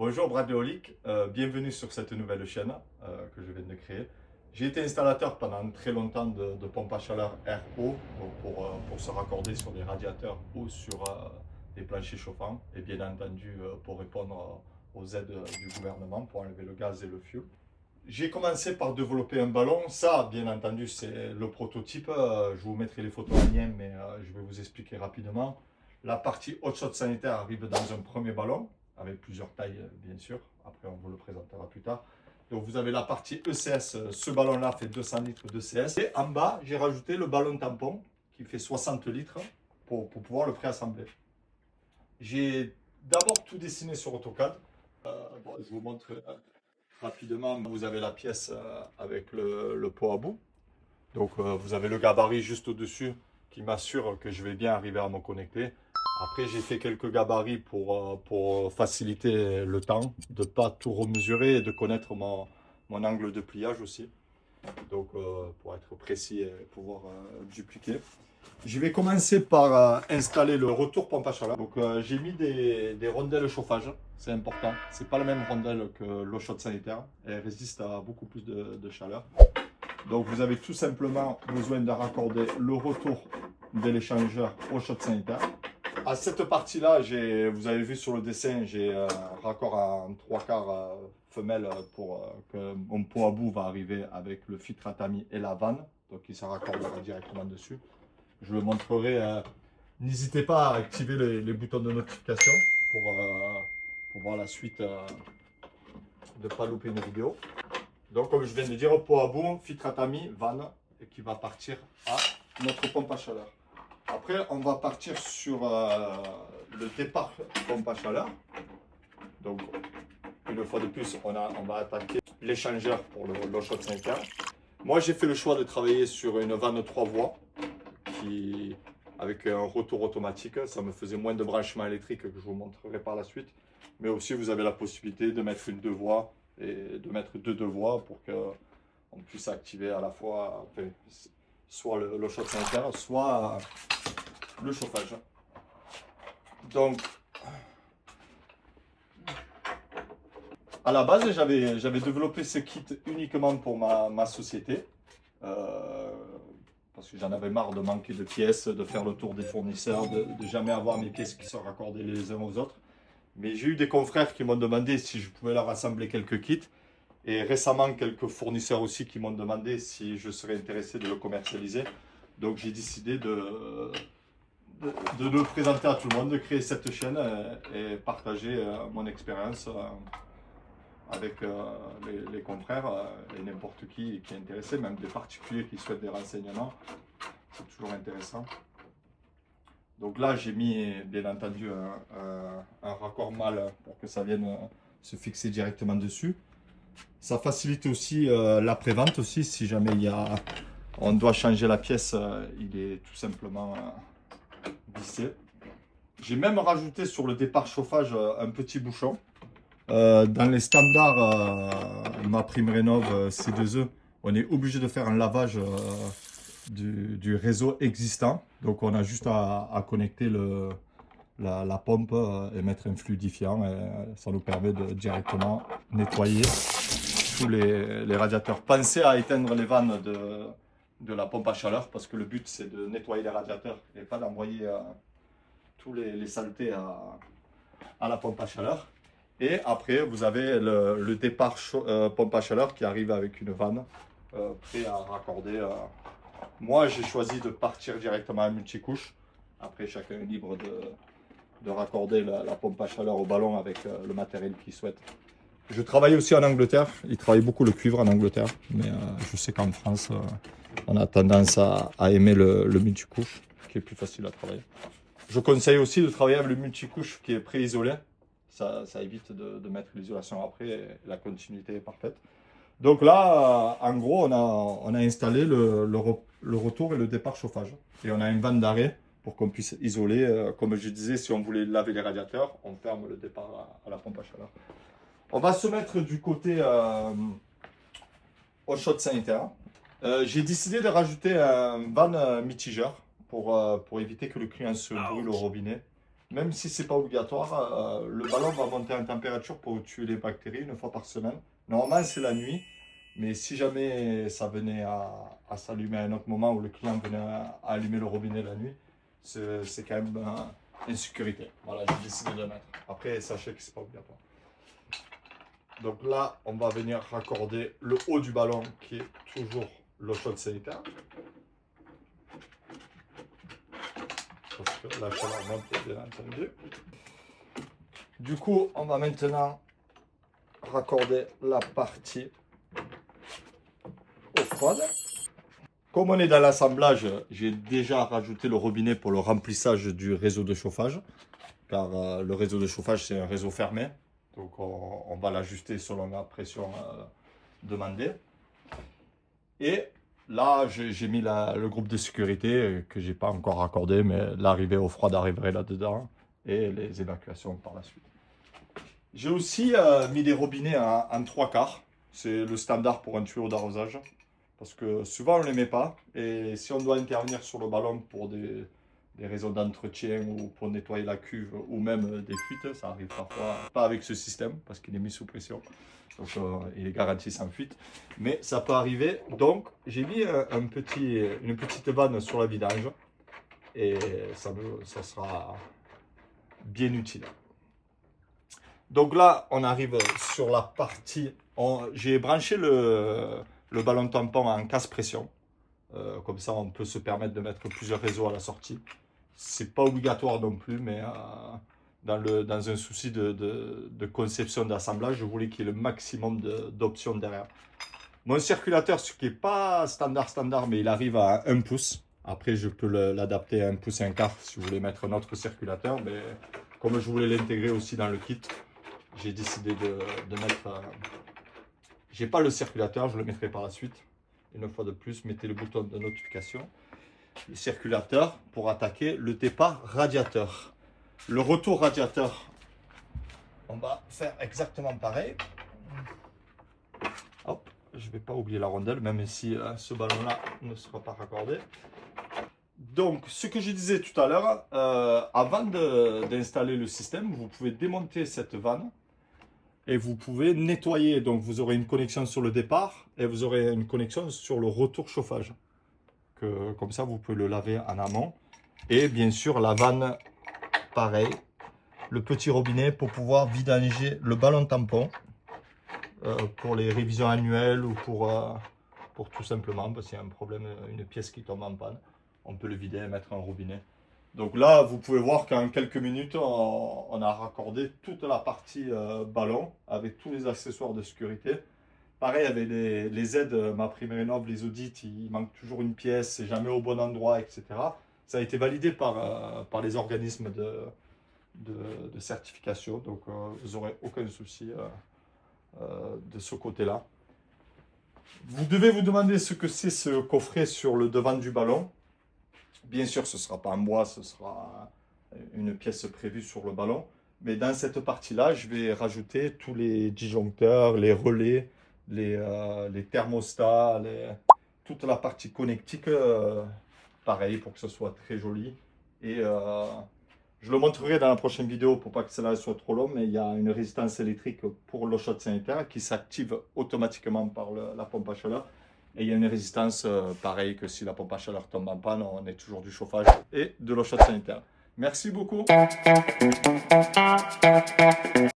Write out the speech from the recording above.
Bonjour Bradley, bienvenue sur cette nouvelle chaîne que je viens de créer. J'ai été installateur pendant très longtemps de pompes à chaleur RO pour se raccorder sur des radiateurs ou sur des planchers chauffants et bien entendu pour répondre aux aides du gouvernement pour enlever le gaz et le fioul. J'ai commencé par développer un ballon, ça bien entendu c'est le prototype, je vous mettrai les photos en lien mais je vais vous expliquer rapidement. La partie hot shot sanitaire arrive dans un premier ballon avec plusieurs tailles bien sûr, après on vous le présentera plus tard. Donc vous avez la partie ECS, ce ballon là fait 200 litres de CS et en bas j'ai rajouté le ballon tampon qui fait 60 litres pour pouvoir le préassembler. J'ai d'abord tout dessiné sur AutoCAD. Je vous montre rapidement. Vous avez la pièce avec le pot à bout. Donc vous avez le gabarit juste au-dessus qui m'assure que je vais bien arriver à me connecter. Après j'ai fait quelques gabarits pour faciliter le temps, de ne pas tout remesurer et de connaître mon angle de pliage aussi. Donc pour être précis et pouvoir dupliquer. Je vais commencer par installer le retour pompe à chaleur. Donc j'ai mis des rondelles chauffage, c'est important. C'est pas la même rondelle que l'eau chaude sanitaire. Elle résiste à beaucoup plus de chaleur. Donc vous avez tout simplement besoin de raccorder le retour de l'échangeur au chaude sanitaire. À cette partie-là, vous avez vu sur le dessin, j'ai un raccord en 3/4 femelle pour que mon pot à bout va arriver avec le filtre tatami et la vanne. Donc il se raccordera directement dessus. Je le montrerai. N'hésitez pas à activer les boutons de notification pour voir la suite, de ne pas louper une vidéo. Donc comme je viens de dire, pot à bout, filtre tatami, vanne, et qui va partir à notre pompe à chaleur. Après, on va partir sur le départ pompe à chaleur. Donc, une fois de plus, on va attaquer l'échangeur pour l'eau chaude sanitaire. Moi, j'ai fait le choix de travailler sur une vanne 3 voies avec un retour automatique. Ça me faisait moins de branchements électriques que je vous montrerai par la suite. Mais aussi, vous avez la possibilité de mettre une 2 voies et de mettre deux voies pour qu'on puisse activer à la fois soit l'eau chaude sanitaire, soit le chauffage. Donc, à la base, j'avais développé ce kit uniquement pour ma société. Parce que j'en avais marre de manquer de pièces, de faire le tour des fournisseurs, de jamais avoir mes pièces qui sont raccordées les uns aux autres. Mais j'ai eu des confrères qui m'ont demandé si je pouvais leur assembler quelques kits. Et récemment, quelques fournisseurs aussi qui m'ont demandé si je serais intéressé de le commercialiser. Donc j'ai décidé de le présenter à tout le monde, de créer cette chaîne et partager mon expérience avec les confrères et n'importe qui est intéressé, même des particuliers qui souhaitent des renseignements. C'est toujours intéressant. Donc là, j'ai mis bien entendu un raccord mâle pour que ça vienne se fixer directement dessus. Ça facilite aussi l'après-vente aussi, si jamais on doit changer la pièce, il est tout simplement vissé. J'ai même rajouté sur le départ chauffage un petit bouchon. Dans les standards MaPrimeRénov' C2E, on est obligé de faire un lavage du réseau existant. Donc on a juste à connecter la pompe et mettre un fluidifiant. Et ça nous permet de directement nettoyer tous les radiateurs. Pensez à éteindre les vannes de la pompe à chaleur parce que le but c'est de nettoyer les radiateurs et pas d'envoyer tous les saletés à la pompe à chaleur. Et après vous avez le départ pompe à chaleur qui arrive avec une vanne prêt à raccorder. Moi j'ai choisi de partir directement à multicouche. Après chacun est libre de raccorder la pompe à chaleur au ballon avec le matériel qu'il souhaite. Je travaille aussi en Angleterre, ils travaillent beaucoup le cuivre en Angleterre, mais je sais qu'en France, on a tendance à aimer le multicouche, qui est plus facile à travailler. Je conseille aussi de travailler avec le multicouche qui est pré-isolé, ça évite de mettre l'isolation après, et la continuité est parfaite. Donc là, en gros, on a installé le retour et le départ chauffage, et on a une vanne d'arrêt pour qu'on puisse isoler, comme je disais, si on voulait laver les radiateurs, on ferme le départ à la pompe à chaleur. On va se mettre du côté au chaude sanitaire. J'ai décidé de rajouter un van mitigeur pour éviter que le client se brûle au robinet. même si c'est pas obligatoire, le ballon va monter en température pour tuer les bactéries une fois par semaine. Normalement, c'est la nuit, mais si jamais ça venait à s'allumer à un autre moment ou le client venait à allumer le robinet la nuit, c'est quand même une sécurité. Voilà, j'ai décidé de le mettre. Après, sachez que c'est pas obligatoire. Donc là, on va venir raccorder le haut du ballon qui est toujours l'eau chaude sanitaire. Parce que la chaleur monte, bien entendu. Du coup, on va maintenant raccorder la partie eau froide. Comme on est dans l'assemblage, j'ai déjà rajouté le robinet pour le remplissage du réseau de chauffage. Car le réseau de chauffage, c'est un réseau fermé. Donc on va l'ajuster selon la pression demandée. Et là, j'ai mis le groupe de sécurité que j'ai pas encore raccordé, mais l'arrivée eau froide arriverait là-dedans et les évacuations par la suite. J'ai aussi mis des robinets en 3/4. C'est le standard pour un tuyau d'arrosage. Parce que souvent on ne les met pas. Et si on doit intervenir sur le ballon pour des raisons d'entretien ou pour nettoyer la cuve ou même des fuites, ça arrive parfois, pas avec ce système parce qu'il est mis sous pression. Donc il est garanti sans fuite. Mais ça peut arriver. Donc j'ai mis une petite vanne sur la vidange. Et ça sera bien utile. Donc là, on arrive sur la partie... J'ai branché le ballon tampon en casse-pression. Comme ça, on peut se permettre de mettre plusieurs réseaux à la sortie. C'est pas obligatoire non plus, mais dans un souci de conception d'assemblage, je voulais qu'il y ait le maximum d'options derrière. Mon circulateur, ce qui n'est pas standard, mais il arrive à 1 pouce. Après, je peux l'adapter à 1 pouce et 1/4 si vous voulez mettre un autre circulateur. Mais comme je voulais l'intégrer aussi dans le kit, j'ai décidé de mettre... J'ai pas le circulateur, je le mettrai par la suite. Une fois de plus, mettez le bouton de notification. Le circulateur pour attaquer le départ radiateur. Le retour radiateur, on va faire exactement pareil. Hop, je ne vais pas oublier la rondelle, même si ce ballon-là ne sera pas raccordé. Donc, ce que je disais tout à l'heure, avant d'installer le système, vous pouvez démonter cette vanne. Et vous pouvez nettoyer, donc vous aurez une connexion sur le départ et vous aurez une connexion sur le retour chauffage. Comme ça, vous pouvez le laver en amont. Et bien sûr, la vanne, pareil, le petit robinet pour pouvoir vidanger le ballon tampon pour les révisions annuelles ou pour tout simplement, parce qu'il y a un problème, une pièce qui tombe en panne. On peut le vider et mettre un robinet. Donc là, vous pouvez voir qu'en quelques minutes, on a raccordé toute la partie ballon avec tous les accessoires de sécurité. Pareil, avec les aides, MaPrimeRénov', les audits, il manque toujours une pièce, c'est jamais au bon endroit, etc. Ça a été validé par les organismes de certification, donc vous n'aurez aucun souci de ce côté-là. Vous devez vous demander ce que c'est ce coffret sur le devant du ballon. Bien sûr, ce ne sera pas en bois, ce sera une pièce prévue sur le ballon. Mais dans cette partie-là, je vais rajouter tous les disjoncteurs, les relais, les thermostats, toute la partie connectique, pareil, pour que ce soit très joli. Et je le montrerai dans la prochaine vidéo pour pas que cela soit trop long, mais il y a une résistance électrique pour l'eau chaude sanitaire qui s'active automatiquement par la pompe à chaleur. Et il y a une résistance, pareil que si la pompe à chaleur tombe en panne, on est toujours du chauffage et de l'eau chaude sanitaire. Merci beaucoup.